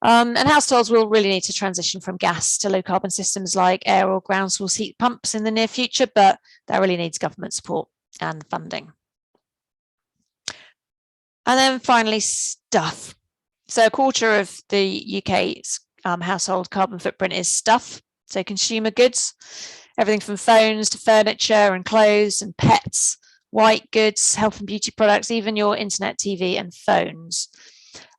And households will really need to transition from gas to low carbon systems like air or ground source heat pumps in the near future, but that really needs government support and funding. And then finally, stuff. So a quarter of the UK's household carbon footprint is stuff, so consumer goods, everything from phones to furniture and clothes and pets, white goods, health and beauty products, even your internet, TV and phones.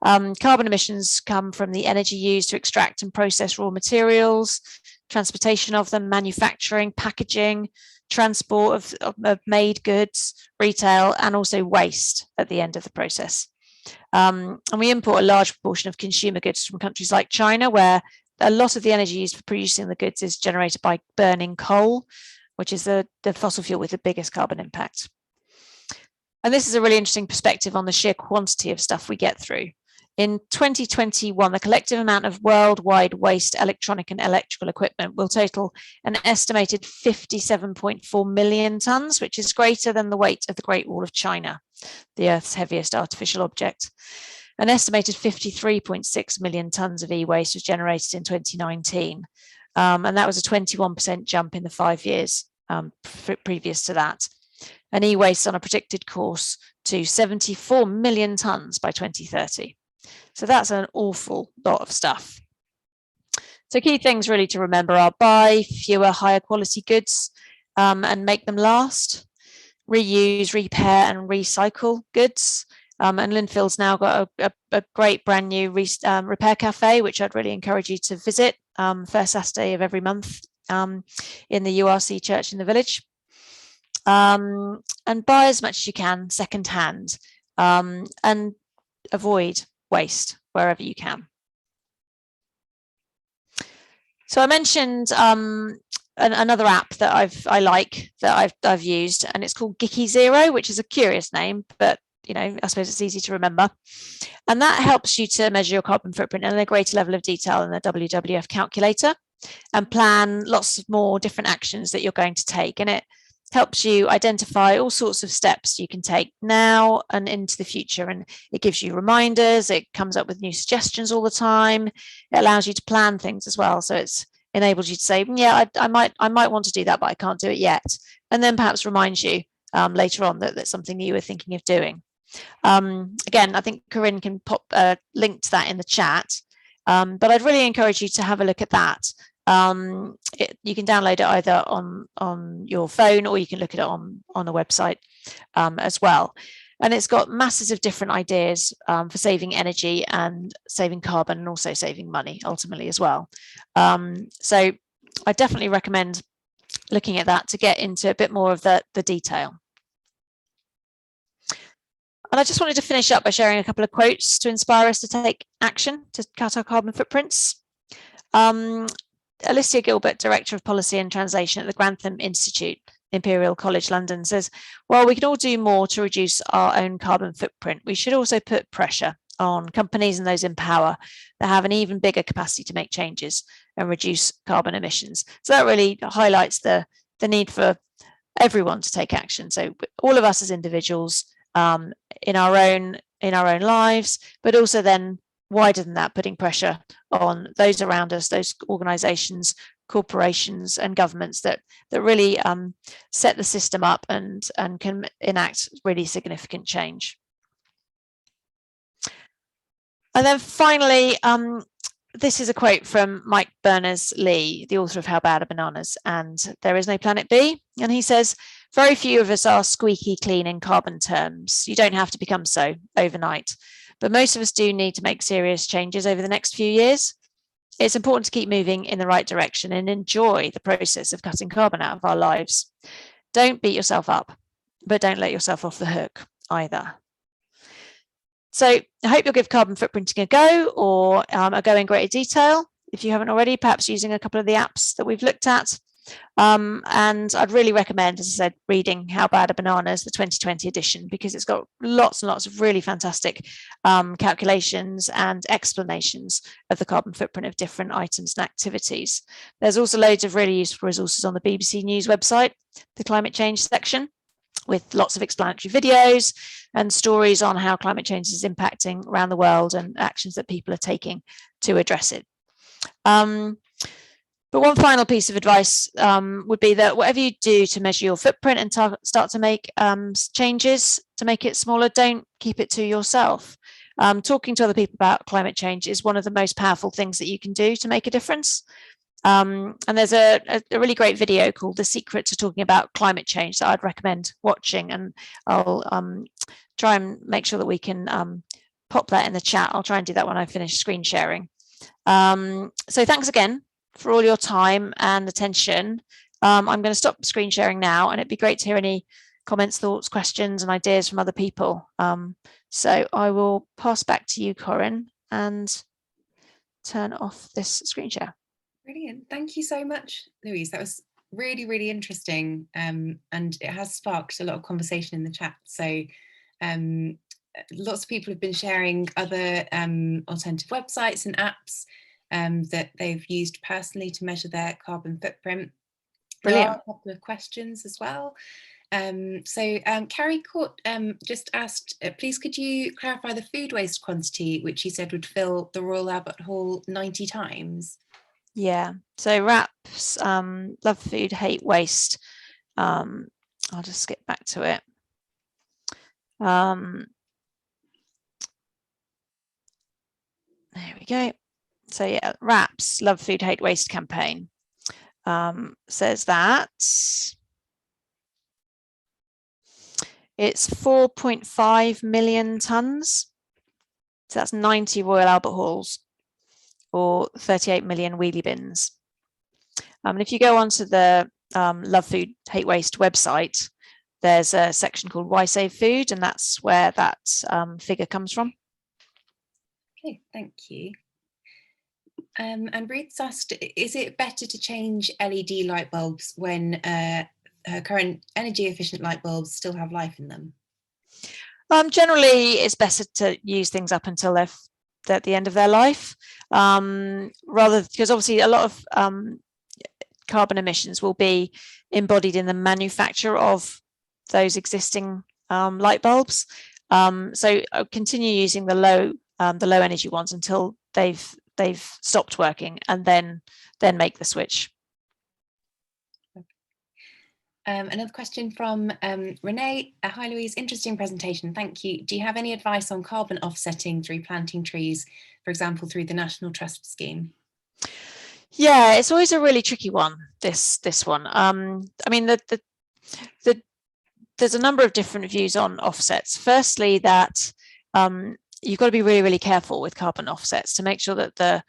Carbon emissions come from the energy used to extract and process raw materials, transportation of them, manufacturing, packaging, transport of made goods, retail, and also waste at the end of the process. And we import a large proportion of consumer goods from countries like China, where a lot of the energy used for producing the goods is generated by burning coal, which is the fossil fuel with the biggest carbon impact. And this is a really interesting perspective on the sheer quantity of stuff we get through. In 2021, the collective amount of worldwide waste electronic and electrical equipment will total an estimated 57.4 million tonnes, which is greater than the weight of the Great Wall of China, the Earth's heaviest artificial object. An estimated 53.6 million tonnes of e-waste was generated in 2019, and that was a 21% jump in the 5 years previous to that. And e-waste on a predicted course to 74 million tonnes by 2030. So that's an awful lot of stuff. So key things really to remember are buy fewer higher quality goods and make them last, reuse, repair and recycle goods. And Linfield's now got a great brand new repair cafe, which I'd really encourage you to visit first Saturday of every month in the URC church in the village. And buy as much as you can second hand and avoid waste wherever you can. So I mentioned another app that I've used, and it's called Gicky Zero, which is a curious name, but I suppose it's easy to remember. And that helps you to measure your carbon footprint in a greater level of detail than the WWF calculator, and plan lots of more different actions that you're going to take. And it helps you identify all sorts of steps you can take now and into the future. And it gives you reminders, it comes up with new suggestions all the time. It allows you to plan things as well. So it's enables you to say, yeah, I might want to do that, but I can't do it yet. And then perhaps reminds you later on that that's something that you were thinking of doing. Again, I think Corinne can pop a link to that in the chat. But I'd really encourage you to have a look at that. You can download it either on your phone, or you can look at it on a website as well. And it's got masses of different ideas for saving energy and saving carbon, and also saving money ultimately as well. So I definitely recommend looking at that to get into a bit more of the detail. And I just wanted to finish up by sharing a couple of quotes to inspire us to take action to cut our carbon footprints. Alicia Gilbert, Director of Policy and Translation at the Grantham Institute, Imperial College London, says, while we can all do more to reduce our own carbon footprint, we should also put pressure on companies and those in power that have an even bigger capacity to make changes and reduce carbon emissions. So that really highlights the need for everyone to take action. So all of us as individuals in our own lives, but also then wider than that, putting pressure on those around us, those organisations, corporations and governments that really set the system up and can enact really significant change. And then finally, this is a quote from Mike Berners-Lee, the author of How Bad Are Bananas and There Is No Planet B. And he says, very few of us are squeaky clean in carbon terms. You don't have to become so overnight. But most of us do need to make serious changes over the next few years. It's important to keep moving in the right direction and enjoy the process of cutting carbon out of our lives. Don't beat yourself up, but don't let yourself off the hook either. So I hope you'll give carbon footprinting a go, or a go in greater detail if you haven't already, perhaps using a couple of the apps that we've looked at. And I'd really recommend, as I said, reading How Bad Are Bananas, the 2020 edition, because it's got lots and lots of really fantastic calculations and explanations of the carbon footprint of different items and activities. There's also loads of really useful resources on the BBC News website, the climate change section, with lots of explanatory videos and stories on how climate change is impacting around the world and actions that people are taking to address it. But one final piece of advice would be that whatever you do to measure your footprint and start to make changes to make it smaller, don't keep it to yourself. Talking to other people about climate change is one of the most powerful things that you can do to make a difference. And there's a really great video called The Secret to Talking About Climate Change that I'd recommend watching, and I'll try and make sure that we can pop that in the chat. I'll try and do that when I finish screen sharing. So thanks again for all your time and attention. I'm going to stop screen sharing now, and it'd be great to hear any comments, thoughts, questions and ideas from other people. So I will pass back to you, Corinne, and turn off this screen share. Brilliant. Thank you so much, Louise. That was really, really interesting. And it has sparked a lot of conversation in the chat. So Lots of people have been sharing other alternative websites and apps that they've used personally to measure their carbon footprint. Brilliant. There are a couple of questions as well. Carrie Court just asked, please could you clarify the food waste quantity, which you said would fill the Royal Albert Hall 90 times? Yeah, so RAPS, love food, hate waste. I'll just skip back to it. There we go. So yeah, RAPS, love food, hate waste campaign, says that it's 4.5 million tonnes. So that's 90 Royal Albert Halls or 38 million wheelie bins. And if you go onto the Love Food, Hate Waste website, there's a section called Why Save Food, and that's where that figure comes from. Okay, thank you. And Ruth's asked, is it better to change LED light bulbs when her current energy efficient light bulbs still have life in them? Generally, it's better to use things up until they're at the end of their life, rather, because obviously a lot of carbon emissions will be embodied in the manufacture of those existing light bulbs. So continue using the low energy ones until they've stopped working, and then make the switch. Another question from Renee. Hi Louise, interesting presentation, thank you. Do you have any advice on carbon offsetting through planting trees, for example through the National Trust scheme? Yeah, it's always a really tricky one, this one. I mean, there's a number of different views on offsets. Firstly, that you've got to be really, really careful with carbon offsets to make sure that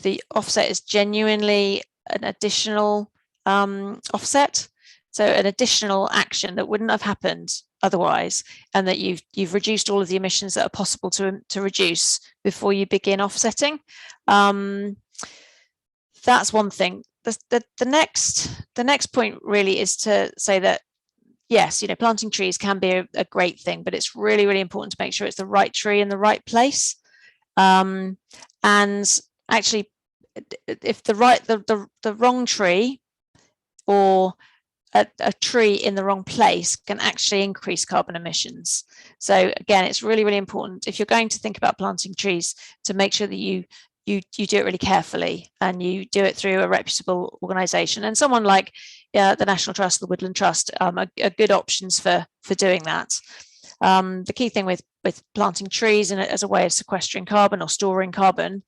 the offset is genuinely an additional offset. So an additional action that wouldn't have happened otherwise, and that you've reduced all of the emissions that are possible to reduce before you begin offsetting. That's one thing. The next point really is to say that yes, planting trees can be a great thing, but it's really, really important to make sure it's the right tree in the right place. And actually, if the wrong tree or a tree in the wrong place can actually increase carbon emissions. So again, it's really, really important if you're going to think about planting trees to make sure that you do it really carefully, and you do it through a reputable organisation, and someone like the National Trust, the Woodland Trust, are good options for doing that. The key thing with planting trees and as a way of sequestering carbon or storing carbon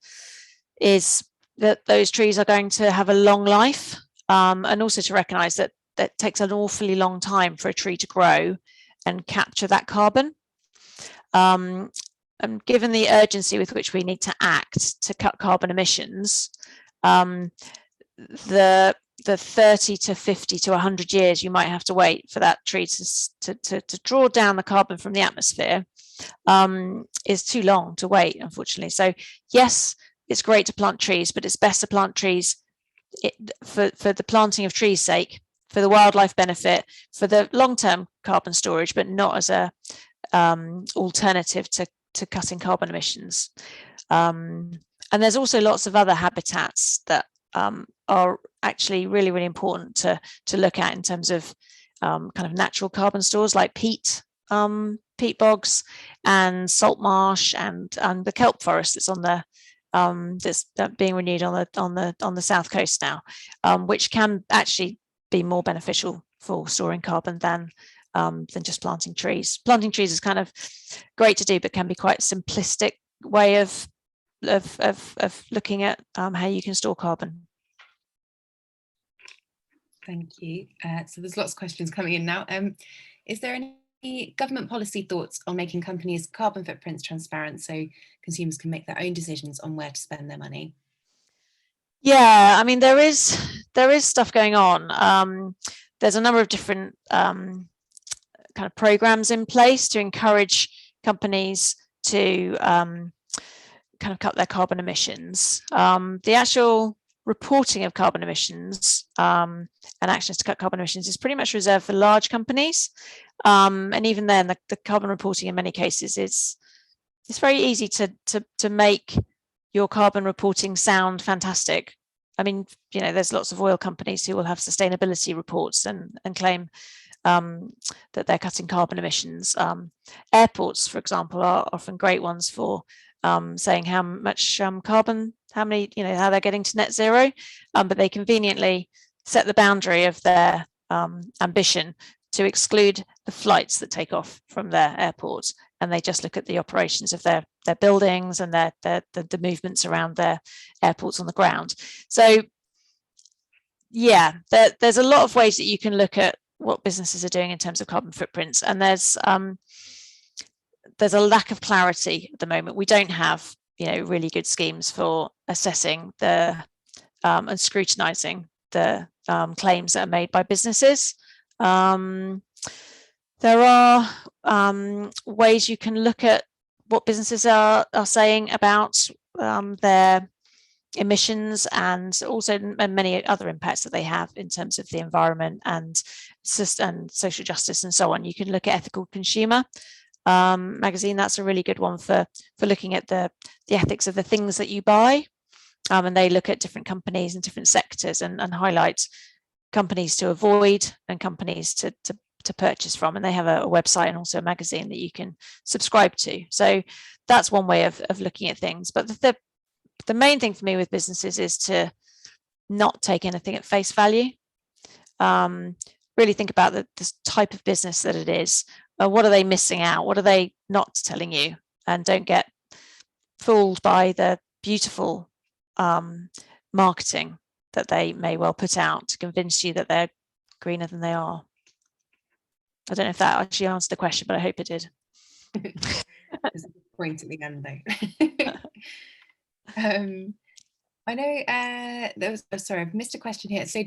is that those trees are going to have a long life, and also to recognise that takes an awfully long time for a tree to grow and capture that carbon. And given the urgency with which we need to act to cut carbon emissions, the 30 to 50 to 100 years you might have to wait for that tree to draw down the carbon from the atmosphere is too long to wait, unfortunately. So yes, it's great to plant trees, but it's best to plant trees for the planting of trees' sake, for the wildlife benefit, for the long-term carbon storage, but not as a alternative to cutting carbon emissions. And there's also lots of other habitats that are actually really, really important to look at in terms of kind of natural carbon stores, like peat bogs and salt marsh and the kelp forest that's on the that's being renewed on the south coast now, which can actually be more beneficial for storing carbon than just planting trees. Planting trees is kind of great to do, but can be quite a simplistic way of looking at how you can store carbon. Thank you. So there's lots of questions coming in now. Is there any government policy thoughts on making companies' carbon footprints transparent so consumers can make their own decisions on where to spend their money? Yeah, I mean, there is stuff going on. There's a number of different kind of programs in place to encourage companies to kind of cut their carbon emissions. The actual reporting of carbon emissions and actions to cut carbon emissions is pretty much reserved for large companies. And even then, the carbon reporting in many cases it's very easy to make your carbon reporting sound fantastic. I mean, there's lots of oil companies who will have sustainability reports and claim that they're cutting carbon emissions. Airports, for example, are often great ones for saying how much carbon, how they're getting to net zero, but they conveniently set the boundary of their ambition to exclude the flights that take off from their airports, and they just look at the operations of their buildings and the movements around their airports on the ground. So yeah, there's a lot of ways that you can look at what businesses are doing in terms of carbon footprints, and there's a lack of clarity at the moment. We don't have really good schemes for assessing and scrutinizing the claims that are made by businesses. There are ways you can look at what businesses are saying about their emissions and also many other impacts that they have in terms of the environment and social justice and so on. You can look at Ethical Consumer magazine. That's a really good one for looking at the ethics of the things that you buy. And they look at different companies and different sectors and highlight companies to avoid and companies to purchase from. And they have a website and also a magazine that you can subscribe to. So that's one way of looking at things. But the main thing for me with businesses is to not take anything at face value. Really think about the type of business that it is. What are they missing out? What are they not telling you? And don't get fooled by the beautiful marketing that they may well put out to convince you that they're greener than they are. I don't know if that actually answered the question, but I hope it did. There's a point at the end though. I know I've missed a question here. So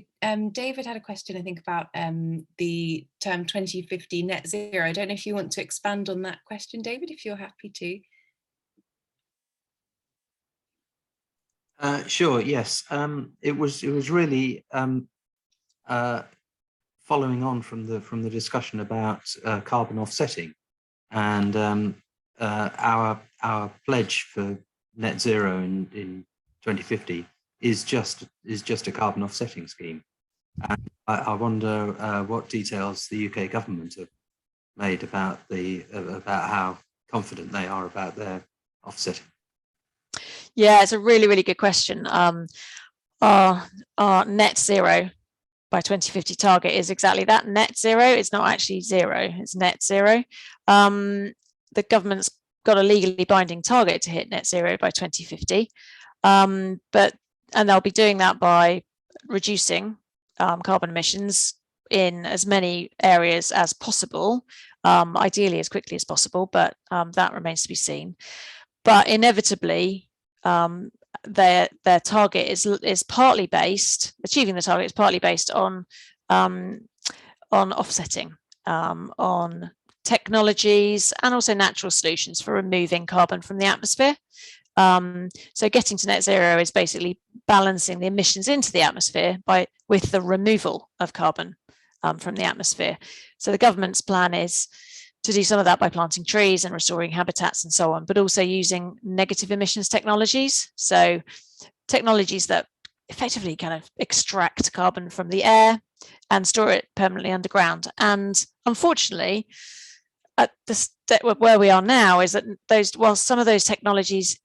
David had a question, I think, about the term 2050 net zero. I don't know if you want to expand on that question, David, if you're happy to. Sure. Yes. It was really following on from the discussion about carbon offsetting, and our pledge for net zero in 2050 is just a carbon offsetting scheme. And I wonder what details the UK government have made about how confident they are about their offsetting. Yeah, it's a really, really good question. Our net zero by 2050 target is exactly that, net zero. It's not actually zero, it's net zero. The government's got a legally binding target to hit net zero by 2050, and they'll be doing that by reducing carbon emissions in as many areas as possible, ideally as quickly as possible, but that remains to be seen. But inevitably, their target is partly based, achieving the target is partly based on offsetting, on technologies and also natural solutions for removing carbon from the atmosphere. So getting to net zero is basically balancing the emissions into the atmosphere with the removal of carbon from the atmosphere. So the government's plan is to do some of that by planting trees and restoring habitats and so on, but also using negative emissions technologies. So technologies that effectively kind of extract carbon from the air and store it permanently underground. And unfortunately, at the where we are now is that while some of those technologies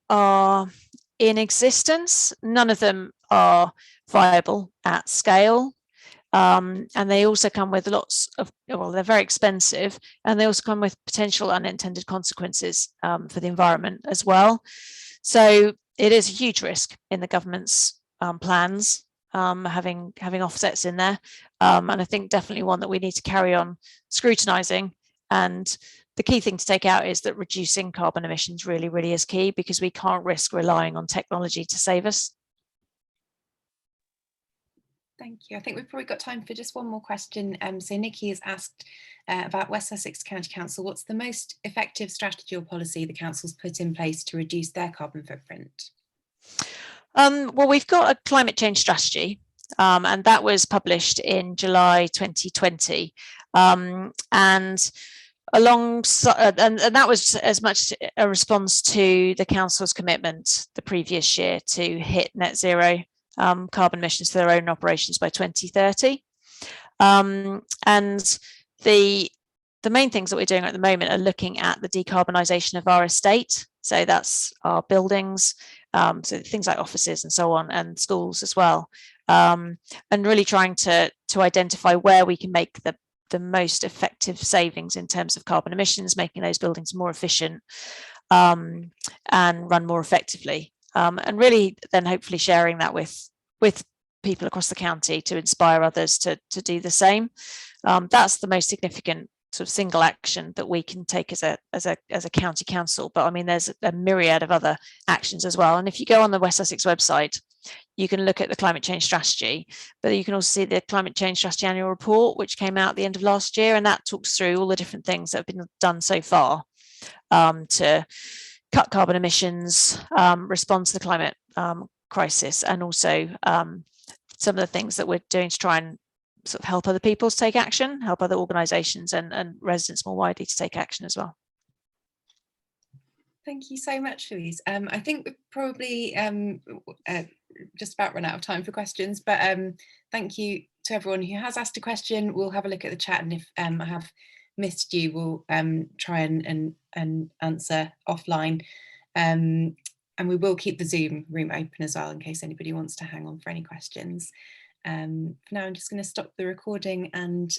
are in existence, none of them are viable at scale. And they also come with lots of, they're very expensive, and they also come with potential unintended consequences for the environment as well. So it is a huge risk in the government's plans, having offsets in there. And I think definitely one that we need to carry on scrutinising. And the key thing to take out is that reducing carbon emissions really, really is key, because we can't risk relying on technology to save us. Thank you. I think we've probably got time for just one more question. So Nikki has asked about West Sussex County Council. What's the most effective strategy or policy the council's put in place to reduce their carbon footprint? Well, we've got a climate change strategy, and that was published in July 2020. And alongside, and that was as much a response to the council's commitment the previous year to hit net zero carbon emissions for their own operations by 2030. And the main things that we're doing at the moment are looking at the decarbonisation of our estate. So that's our buildings, so things like offices and so on, and schools as well, and really trying to identify where we can make the most effective savings in terms of carbon emissions, making those buildings more efficient and run more effectively, and really then hopefully sharing that with people across the county to inspire others to do the same. That's the most significant sort of single action that we can take as a county council. But I mean, there's a myriad of other actions as well. And if you go on the West Sussex website, you can look at the climate change strategy, but you can also see the climate change strategy annual report, which came out at the end of last year, and that talks through all the different things that have been done so far to cut carbon emissions, respond to the climate crisis, and also some of the things that we're doing to try and sort of help other people to take action, help other organisations and residents more widely to take action as well. Thank you so much, Louise. I think we're probably just about run out of time for questions, but thank you to everyone who has asked a question. We'll have a look at the chat, and if I have missed you, we'll try and answer offline. And we will keep the Zoom room open as well in case anybody wants to hang on for any questions. For now, I'm just going to stop the recording and